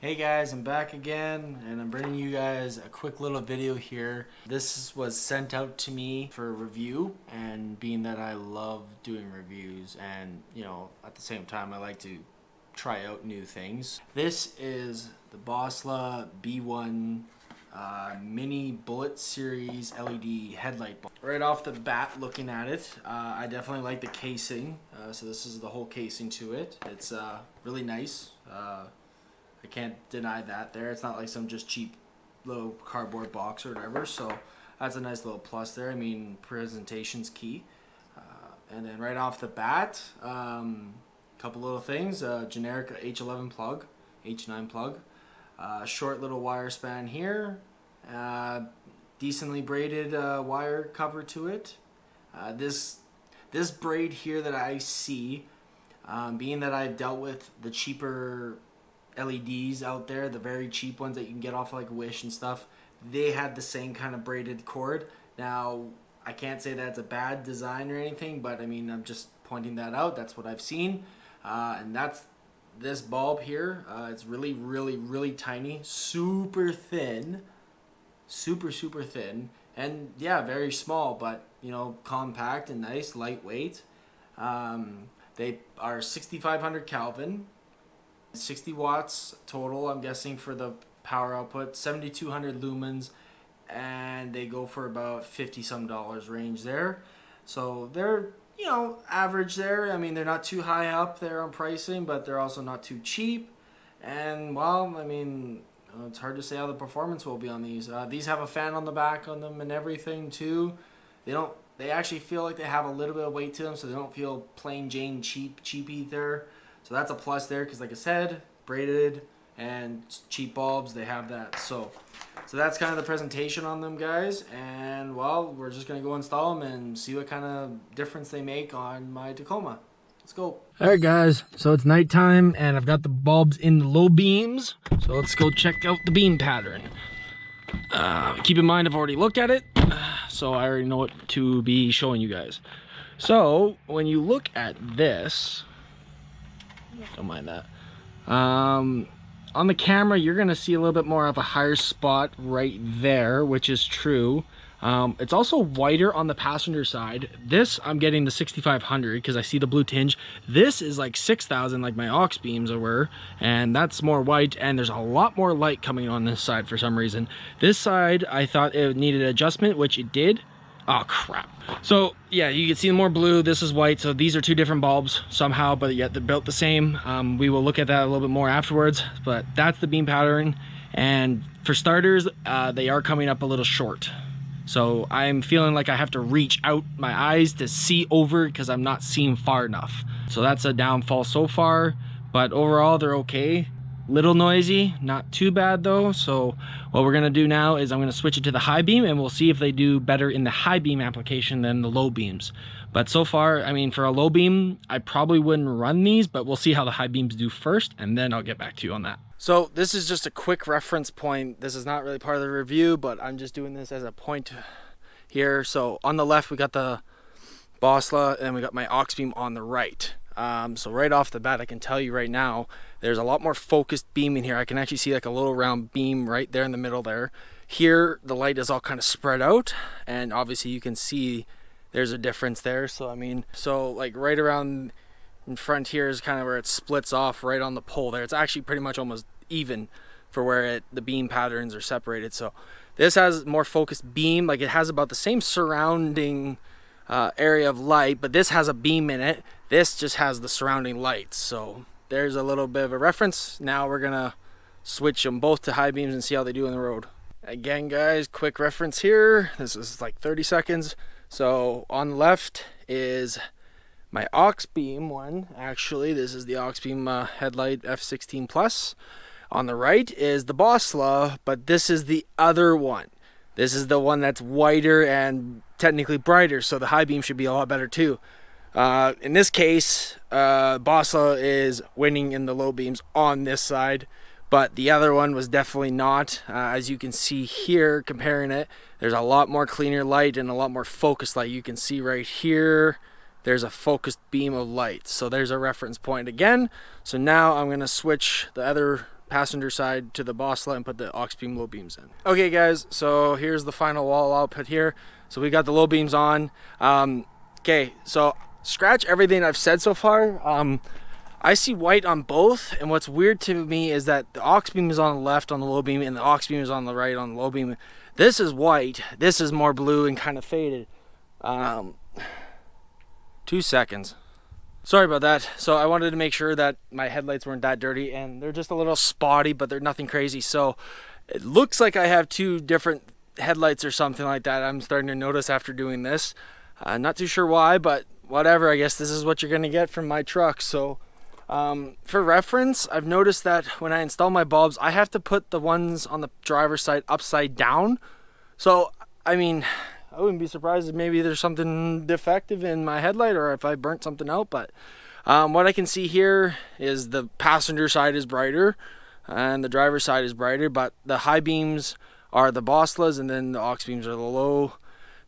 Hey guys, I'm back again and I'm bringing you guys a quick little video here. This was sent out to me for a review, and being that I love doing reviews and at the same time I like to try out new things. This is the Boslla B1 mini bullet series LED headlight bulb. Right off the bat, looking at it, I definitely like the casing. So this is the whole casing to it. It's really nice. I can't deny that there. It's not like some just cheap little cardboard box or whatever. So that's a nice little plus there. I mean, presentation's key. And then right off the bat, couple little things. Generic H11 plug, H9 plug. Short little wire span here. Decently braided wire cover to it. This braid here that I see, being that I've dealt with the cheaper LEDs out there, the very cheap ones that you can get off like Wish and stuff, they had the same kind of braided cord. Now, I can't say that's a bad design or anything, but I mean, I'm just pointing that out. That's what I've seen. And that's this bulb here. It's really tiny, super thin, super thin, and yeah, very small, but compact and nice, lightweight. They are 6500 Kelvin, 60 watts total, I'm guessing, for the power output, 7200 lumens, and they go for about $50 some range there. So they're average there. I mean, they're not too high up there on pricing, but they're also not too cheap. And well, I mean, it's hard to say how the performance will be on these. These have a fan on the back on them and everything too. They actually feel like they have a little bit of weight to them, so they don't feel plain Jane cheapy there. So that's a plus there, because like I said, braided and cheap bulbs, they have that. So that's kind of the presentation on them, guys. And well, we're just gonna go install them and see what kind of difference they make on my Tacoma. Let's go. All right, guys, so it's nighttime and I've got the bulbs in the low beams. So let's go check out the beam pattern. Keep in mind, I've already looked at it, so I already know what to be showing you guys. So when you look at this, don't mind that. On the camera, you're gonna see a little bit more of a higher spot right there, which is true. It's also whiter on the passenger side. This, I'm getting the 6500 because I see the blue tinge. This is like 6000 like my aux beams were, and that's more white, and there's a lot more light coming on this side for some reason. This side, I thought it needed adjustment, which it did. Oh crap. So yeah, you can see more blue, this is white, so these are two different bulbs somehow, but yet they're built the same. We will look at that a little bit more afterwards, but that's the beam pattern. And for starters, they are coming up a little short. So I'm feeling like I have to reach out my eyes to see over because I'm not seeing far enough. So that's a downfall so far, but overall they're okay. Little noisy, not too bad though. So what we're gonna do now is I'm gonna switch it to the high beam, and we'll see if they do better in the high beam application than the low beams. But so far, I mean, for a low beam, I probably wouldn't run these, but we'll see how the high beams do first, and then I'll get back to you on that. So this is just a quick reference point. This is not really part of the review, but I'm just doing this as a point here. So on the left, we got the Boslla, and we got my aux beam on the right. So right off the bat, I can tell you right now, there's a lot more focused beam in here. I can actually see like a little round beam right there in the middle there. Here, the light is all kind of spread out, and obviously you can see there's a difference there. So I mean, so like right around in front here is kind of where it splits off right on the pole there. It's actually pretty much almost even for where the beam patterns are separated. So this has more focused beam, like it has about the same surrounding area of light, but this has a beam in it. This just has the surrounding lights. So there's a little bit of a reference. Now we're gonna switch them both to high beams and see how they do on the road. Again, guys, quick reference here. This is like 30 seconds. So on the left is my aux beam one. Actually, this is the aux beam headlight F16 Plus. On the right is the Boslla, but this is the other one. This is the one that's whiter and technically brighter, so the high beam should be a lot better too. In this case, Boslla is winning in the low beams on this side, but the other one was definitely not. As you can see here, comparing it, there's a lot more cleaner light and a lot more focused light. You can see right here, there's a focused beam of light. So there's a reference point again. So now I'm gonna switch the other passenger side to the Boslla and put the aux beam low beams in. Okay guys, so here's the final wall output here. So we got the low beams on. Okay, so scratch everything I've said so far. I see white on both, and what's weird to me is that the aux beam is on the left on the low beam and the aux beam is on the right on the low beam. This is white, this is more blue and kind of faded. 2 seconds. Sorry about that. So I wanted to make sure that my headlights weren't that dirty, and they're just a little spotty, but they're nothing crazy. So it looks like I have 2 different headlights or something like that. I'm starting to notice after doing this. Not too sure why, but whatever. I guess this is what you're going to get from my truck. So for reference, I've noticed that when I install my bulbs, I have to put the ones on the driver's side upside down. So, I mean, I wouldn't be surprised if maybe there's something defective in my headlight or if I burnt something out. But what I can see here is the passenger side is brighter and the driver's side is brighter, but the high beams are the Bosslas and then the aux beams are the low.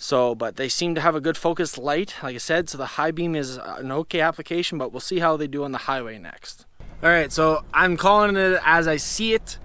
So, but they seem to have a good focused light, like I said, so the high beam is an okay application, but we'll see how they do on the highway next. All right, so I'm calling it as I see it.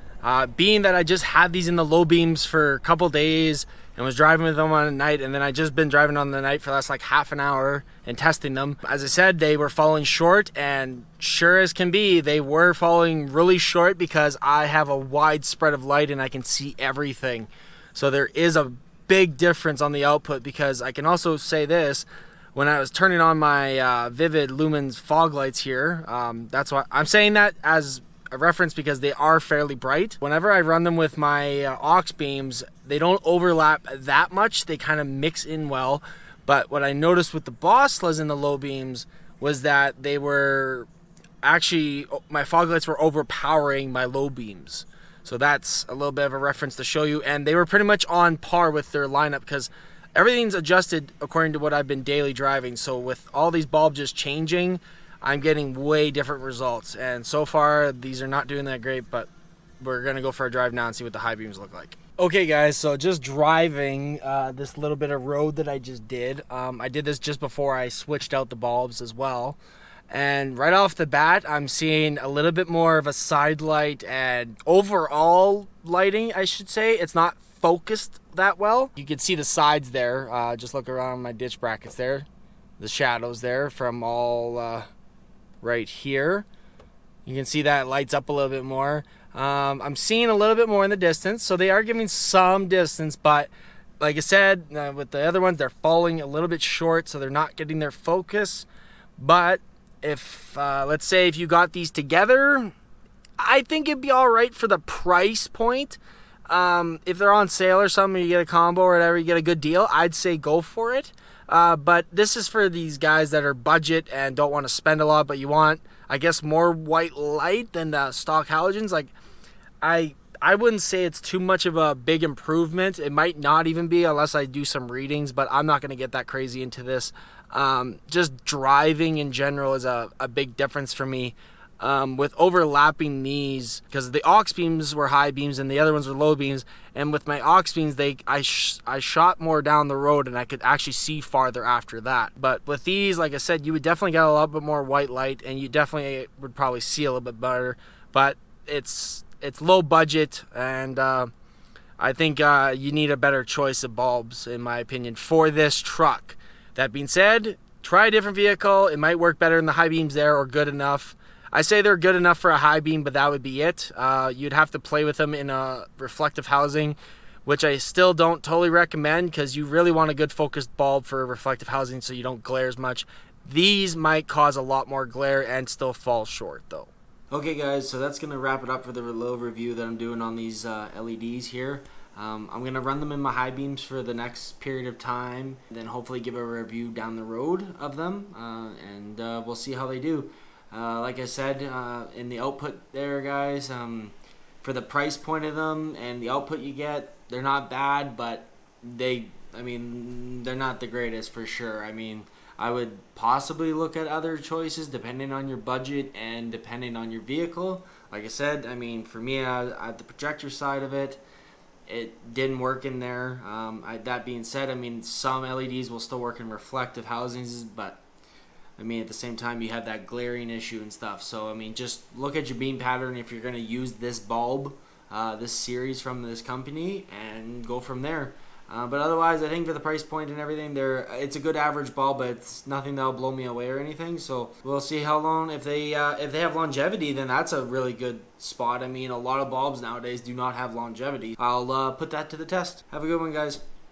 Being that I just had these in the low beams for a couple days and was driving with them on the night, and then I just been driving on the night for the last like half an hour and testing them. As I said, they were falling short, and sure as can be, they were falling really short because I have a wide spread of light and I can see everything. So there is a big difference on the output, because I can also say this, when I was turning on my Vivid Lumens fog lights here, that's why I'm saying that as a reference, because they are fairly bright. Whenever I run them with my aux beams, they don't overlap that much. They kind of mix in well. But what I noticed with the Bosslas in the low beams was that they were actually, my fog lights were overpowering my low beams. So that's a little bit of a reference to show you. And they were pretty much on par with their lineup, because everything's adjusted according to what I've been daily driving. So with all these bulbs just changing, I'm getting way different results. And so far, these are not doing that great, but we're gonna go for a drive now and see what the high beams look like. Okay guys, so just driving this little bit of road that I just did. I did this just before I switched out the bulbs as well. And right off the bat, I'm seeing a little bit more of a side light and overall lighting, I should say. It's not focused that well. You can see the sides there. Just look around my ditch brackets there. The shadows there from all right here. You can see that it lights up a little bit more. I'm seeing a little bit more in the distance, so they are giving some distance, but like I said, with the other ones, they're falling a little bit short, so they're not getting their focus. But if, let's say if you got these together, I think it'd be all right for the price point. If they're on sale or something, you get a combo or whatever, you get a good deal, I'd say go for it. But this is for these guys that are budget and don't want to spend a lot, but you want, I guess, more white light than the stock halogens. Like, I wouldn't say it's too much of a big improvement. It might not even be unless I do some readings, but I'm not going to get that crazy into this. Just driving in general is a big difference for me. With overlapping these, because the aux beams were high beams and the other ones were low beams, and with my aux beams, I shot more down the road and I could actually see farther after that. But with these, like I said, you would definitely get a lot bit more white light, and you definitely would probably see a little bit better. But it's low budget, and I think you need a better choice of bulbs, in my opinion, for this truck. That being said, try a different vehicle. It might work better in the high beams there, or good enough. I say they're good enough for a high beam, but that would be it. You'd have to play with them in a reflective housing, which I still don't totally recommend, because you really want a good focused bulb for reflective housing so you don't glare as much. These might cause a lot more glare and still fall short though. Okay guys, so that's going to wrap it up for the low review that I'm doing on these LEDs here. I'm going to run them in my high beams for the next period of time, then hopefully give a review down the road of them, and we'll see how they do. Like I said, in the output there, guys, for the price point of them and the output you get, they're not bad, but they're not the greatest for sure. I mean, I would possibly look at other choices depending on your budget and depending on your vehicle. Like I said, I mean, for me, at the projector side of it, it didn't work in there. That being said, I mean, some LEDs will still work in reflective housings, but I mean, at the same time, you have that glaring issue and stuff. So, I mean, just look at your beam pattern if you're going to use this bulb, this series from this company, and go from there. But otherwise, I think for the price point and everything, it's a good average bulb, but it's nothing that'll blow me away or anything. So we'll see how long. If they have longevity, then that's a really good spot. I mean, a lot of bulbs nowadays do not have longevity. I'll put that to the test. Have a good one, guys.